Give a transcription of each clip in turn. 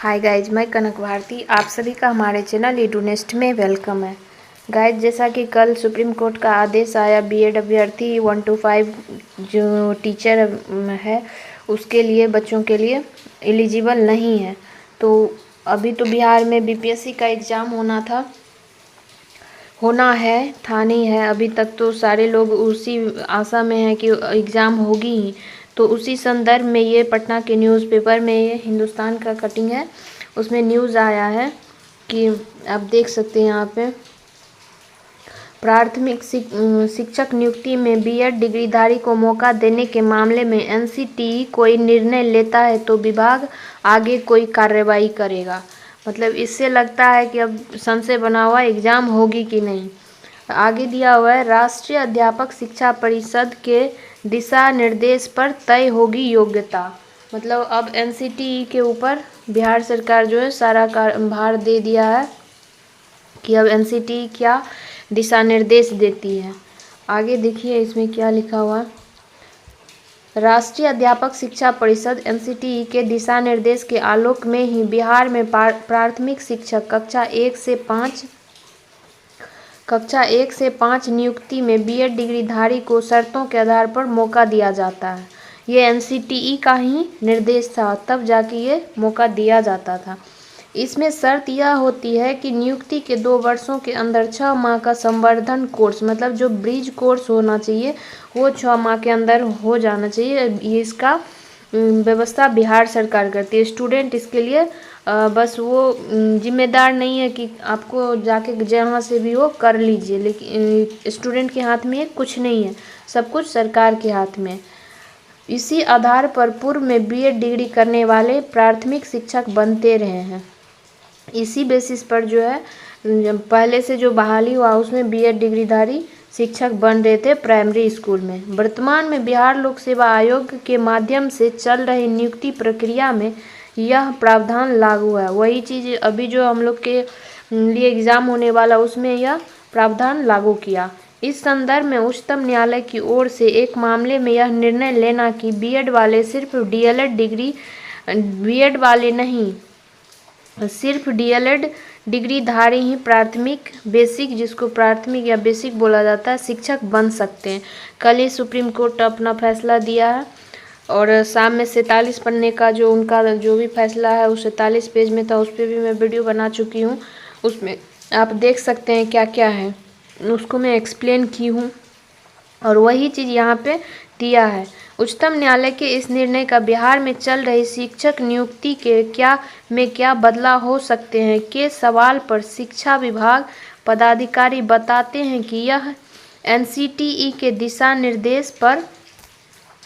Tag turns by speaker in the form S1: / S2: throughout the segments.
S1: Hi guys, मैं कनक भारती। आप सभी का हमारे चैनल एडुनेस्ट में वेलकम है। गाइज, जैसा कि कल सुप्रीम कोर्ट का आदेश आया, बीएड अभ्यर्थी 1 to 5 जो टीचर है उसके लिए, बच्चों के लिए एलिजिबल नहीं है। तो अभी तो बिहार में बीपीएससी का एग्ज़ाम होना था नहीं है। अभी तक तो सारे लोग उसी आशा में हैं कि एग्ज़ाम होगी ही। तो उसी संदर्भ में ये पटना के न्यूज़पेपर में, ये हिंदुस्तान का कटिंग है, उसमें न्यूज़ आया है कि आप देख सकते हैं यहाँ पे, प्राथमिक शिक्षक नियुक्ति में बीएड डिग्रीधारी को मौका देने के मामले में एनसीटीई कोई निर्णय लेता है तो विभाग आगे कोई कार्रवाई करेगा। मतलब इससे लगता है कि अब संशय बना हुआ एग्ज़ाम होगी कि नहीं। आगे दिया हुआ है, राष्ट्रीय अध्यापक शिक्षा परिषद के दिशा निर्देश पर तय होगी योग्यता। मतलब अब एनसीटीई के ऊपर बिहार सरकार जो है सारा भार दे दिया है कि अब एनसीटीई क्या दिशा निर्देश देती है। आगे देखिए इसमें क्या लिखा हुआ है। राष्ट्रीय अध्यापक शिक्षा परिषद एनसीटीई के दिशा निर्देश के आलोक में ही बिहार में प्राथमिक शिक्षक कक्षा 1 से 5 नियुक्ति में बीएड डिग्रीधारी को शर्तों के आधार पर मौका दिया जाता है। ये एनसीटीई का ही निर्देश था, तब जाके ये मौका दिया जाता था। इसमें शर्त यह होती है कि नियुक्ति के 2 वर्षों के अंदर 6 माह का संवर्धन कोर्स, मतलब जो ब्रिज कोर्स होना चाहिए वो 6 माह के अंदर हो जाना चाहिए। ये इसका व्यवस्था बिहार सरकार करती है। स्टूडेंट इसके लिए बस वो जिम्मेदार नहीं है कि आपको जाके जहाँ से भी हो कर लीजिए, लेकिन स्टूडेंट के हाथ में कुछ नहीं है, सब कुछ सरकार के हाथ में। इसी आधार पर पूर्व में बीएड डिग्री करने वाले प्राथमिक शिक्षक बनते रहे हैं। इसी बेसिस पर जो है पहले से जो बहाली हुआ उसमें बीएड डिग्रीधारी शिक्षक बन रहे थे प्राइमरी स्कूल में। वर्तमान में बिहार लोक सेवा आयोग के माध्यम से चल रही नियुक्ति प्रक्रिया में यह प्रावधान लागू है। वही चीज़ अभी जो हम लोग के लिए एग्ज़ाम होने वाला उसमें यह प्रावधान लागू किया। इस संदर्भ में उच्चतम न्यायालय की ओर से एक मामले में यह निर्णय लेना कि बीएड वाले सिर्फ डीएलएड डिग्री, बीएड वाले नहीं, सिर्फ डीएलएड डिग्रीधारी ही प्राथमिक बेसिक, जिसको प्राथमिक या बेसिक बोला जाता है, शिक्षक बन सकते हैं। कल ही सुप्रीम कोर्ट अपना फैसला दिया है और शाम में 47 पन्ने का जो उनका जो भी फैसला है वो 47 पेज में था। उस पर भी मैं वीडियो बना चुकी हूँ, उसमें आप देख सकते हैं क्या क्या है, उसको मैं एक्सप्लेन की हूँ और वही चीज़ यहाँ पे दिया है। उच्चतम न्यायालय के इस निर्णय का बिहार में चल रही शिक्षक नियुक्ति के क्या बदलाव हो सकते हैं के सवाल पर शिक्षा विभाग पदाधिकारी बताते हैं कि यह एनसीटीई के दिशा निर्देश पर,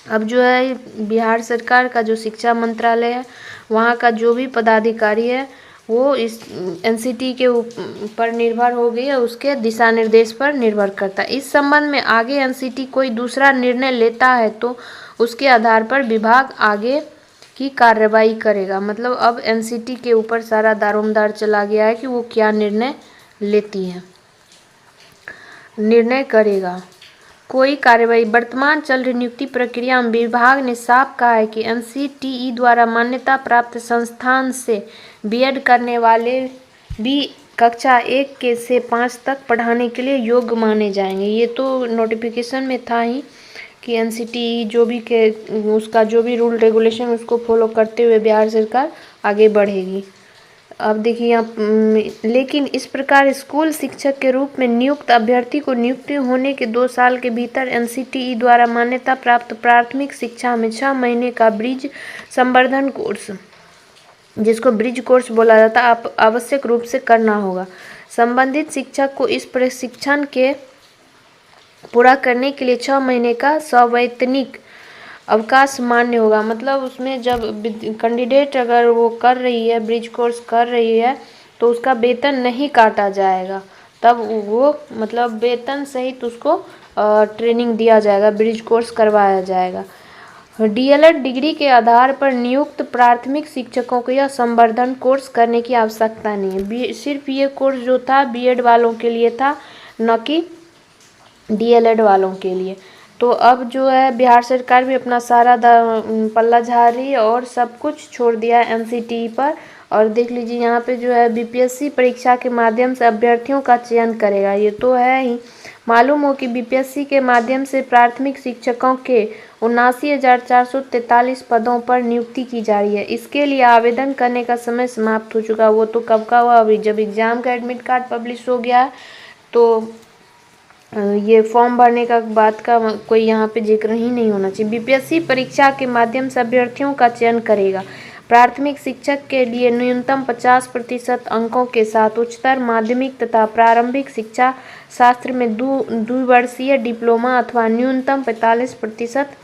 S1: अब जो है बिहार सरकार का जो शिक्षा मंत्रालय है वहाँ का जो भी पदाधिकारी है वो इस एनसीटीई के ऊपर निर्भर हो गई है, उसके दिशा निर्देश पर निर्भर करता है। इस संबंध में आगे एनसीटीई कोई दूसरा निर्णय लेता है तो उसके आधार पर विभाग आगे की कार्रवाई करेगा। मतलब अब एनसीटीई के ऊपर सारा दारोमदार चला गया है कि वो क्या निर्णय करेगा। कोई कार्रवाई वर्तमान चल रही नियुक्ति प्रक्रिया में विभाग ने साफ कहा है कि एनसीटीई द्वारा मान्यता प्राप्त संस्थान से बीएड करने वाले भी कक्षा 1 से 5 तक पढ़ाने के लिए योग्य माने जाएंगे। ये तो नोटिफिकेशन में था ही कि एनसीटीई जो भी के उसका जो भी रूल रेगुलेशन उसको फॉलो करते हुए बिहार सरकार आगे बढ़ेगी। अब देखिए यहाँ, लेकिन इस प्रकार स्कूल शिक्षक के रूप में नियुक्त अभ्यर्थी को नियुक्ति होने के 2 साल के भीतर एनसीटीई द्वारा मान्यता प्राप्त प्राथमिक शिक्षा में 6 महीने का ब्रिज संवर्धन कोर्स, जिसको ब्रिज कोर्स बोला जाता है, आप आवश्यक रूप से करना होगा। संबंधित शिक्षक को इस प्रशिक्षण के पूरा करने के लिए 6 महीने का सवैतनिक अवकाश मान्य होगा। मतलब उसमें जब कैंडिडेट अगर वो कर रही है, ब्रिज कोर्स कर रही है, तो उसका वेतन नहीं काटा जाएगा, तब वो मतलब वेतन सहित उसको ट्रेनिंग दिया जाएगा, ब्रिज कोर्स करवाया जाएगा। डीएलएड डिग्री के आधार पर नियुक्त प्राथमिक शिक्षकों को यह संवर्धन कोर्स करने की आवश्यकता नहीं है। सिर्फ ये कोर्स जो था बीएड वालों के लिए था, न कि डीएलएड वालों के लिए। तो अब जो है बिहार सरकार भी अपना सारा पल्ला झाड़ रही है और सब कुछ छोड़ दिया है एनसीटीई पर और देख लीजिए यहाँ पे जो है बीपीएससी परीक्षा के माध्यम से अभ्यर्थियों का चयन करेगा, ये तो है ही। मालूम हो कि बीपीएससी के माध्यम से प्राथमिक शिक्षकों के 79,443 पदों पर नियुक्ति की जा रही है। इसके लिए आवेदन करने का समय समाप्त हो चुका। वो तो कब का हुआ, अभी जब एग्जाम का एडमिट कार्ड पब्लिश हो गया तो ये फॉर्म भरने का बात का कोई यहाँ पे जिक्र ही नहीं होना चाहिए। बीपीएससी परीक्षा के माध्यम से अभ्यर्थियों का चयन करेगा। प्राथमिक शिक्षक के लिए न्यूनतम 50% अंकों के साथ उच्चतर माध्यमिक तथा प्रारंभिक शिक्षा शास्त्र में द्विवर्षीय डिप्लोमा अथवा न्यूनतम 45%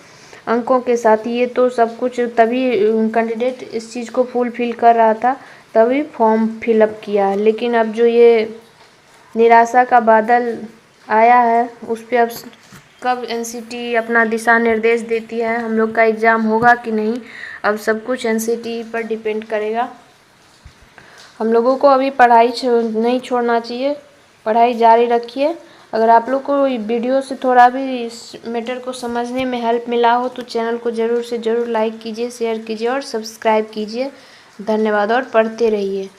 S1: अंकों के साथ। ये तो सब कुछ तभी कैंडिडेट इस चीज़ को फुलफिल कर रहा था तभी फॉर्म फिलअप किया, लेकिन अब जो ये निराशा का बादल आया है उस पर अब कब एनसीटी अपना दिशा निर्देश देती है, हम लोग का एग्ज़ाम होगा कि नहीं, अब सब कुछ एनसीटी पर डिपेंड करेगा। हम लोगों को अभी पढ़ाई नहीं छोड़ना चाहिए, पढ़ाई जारी रखिए। अगर आप लोग को वीडियो से थोड़ा भी इस मैटर को समझने में हेल्प मिला हो तो चैनल को ज़रूर से ज़रूर लाइक कीजिए, शेयर कीजिए और सब्सक्राइब कीजिए। धन्यवाद और पढ़ते रहिए।